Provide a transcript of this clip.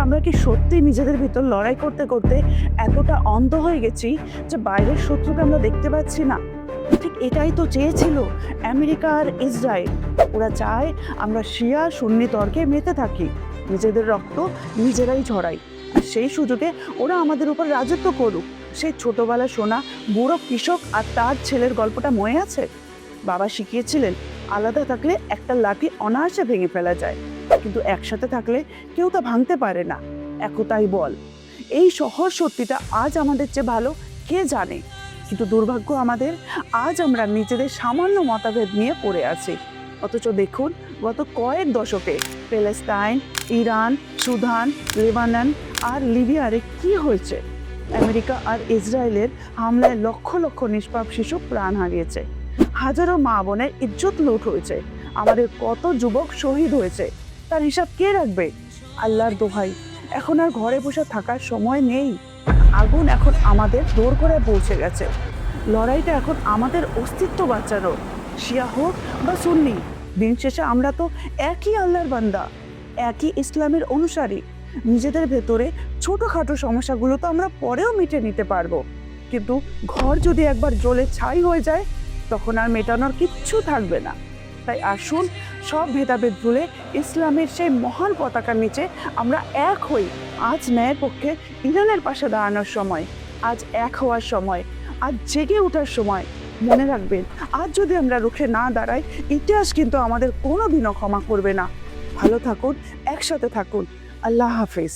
আমরা কি সত্যি নিজেদের ভিতর লড়াই করতে করতে এতটা অন্ধ হয়ে গেছি যে বাইরের শত্রুকে আমরা দেখতে পাচ্ছি না? ঠিক এটাই তো চেয়েছিল আমেরিকা আর ইসরায়েল। ওরা চায় আমরা শিয়া সুন্নি তর্কে মেতে থাকি, নিজেদের রক্ত নিজেরাই ঝরাই, আর সেই সুযোগে ওরা আমাদের উপর রাজত্ব করুক। সেই ছোটবেলা শোনা বুড়ো কৃষক আর তার ছেলের গল্পটা মনে আছে? বাবা শিখিয়েছিলেন আলাদা থাকলে একটা লাঠি অনায়াসে ভেঙে ফেলা যায়, কিন্তু একসাথে থাকলে কেউ তা ভাঙতে পারে না। একতাই বল। এই সহজ সত্যিটা আজ আমাদের চেয়ে ভালো কে জানে, কিন্তু দুর্ভাগ্য আমাদের, আজ আমরা নিজেদের সামান্য মতভেদ নিয়ে পড়ে আছি। অথচ দেখুন, গত কয়েক দশকে প্যালেস্টাইন, ইরান, সুদান, লেবানন আর লিবিয়ারে কি হয়েছে। আমেরিকা আর ইসরায়েলের হামলায় লক্ষ লক্ষ নিষ্পাপ শিশু প্রাণ হারিয়েছে, হাজারো মা বোনের ইজ্জত লুট হয়েছে, আমাদের কত যুবক শহীদ হয়েছে। তার হিসাব কে রাখবে? আল্লাহর দোহাই, এখন আর ঘরে বসে থাকার সময় নেই। আগুন এখন আমাদের দৌড় করে পৌঁছে গেছে। লড়াইটা এখন আমাদের অস্তিত্ব বাঁচানো, শিয়া হোক বা সুন্নি, দিন শেষে আমরা তো একই আল্লাহর বান্দা, একই ইসলামের অনুসারী। নিজেদের ভেতরে ছোটখাটো সমস্যাগুলো তো আমরা পরেও মিটে নিতে পারবো, কিন্তু ঘর যদি একবার জ্বলে ছাই হয়ে যায়, তখন আর মেটানোর কিচ্ছু থাকবে না। তাই আসুন, সব ভেদাভেদ ভুলে ইসলামের সেই মহান পতাকার নিচে আমরা এক হই। আজ ন্যায়ের পক্ষে ইরানের পাশে দাঁড়ানোর সময়, আজ এক হওয়ার সময়, আজ জেগে ওঠার সময়। মনে রাখবেন, আজ যদি আমরা রুখে না দাঁড়াই, ইতিহাস কিন্তু আমাদের কোনোদিনও ক্ষমা করবে না। ভালো থাকুন, একসাথে থাকুন। আল্লাহ হাফিজ।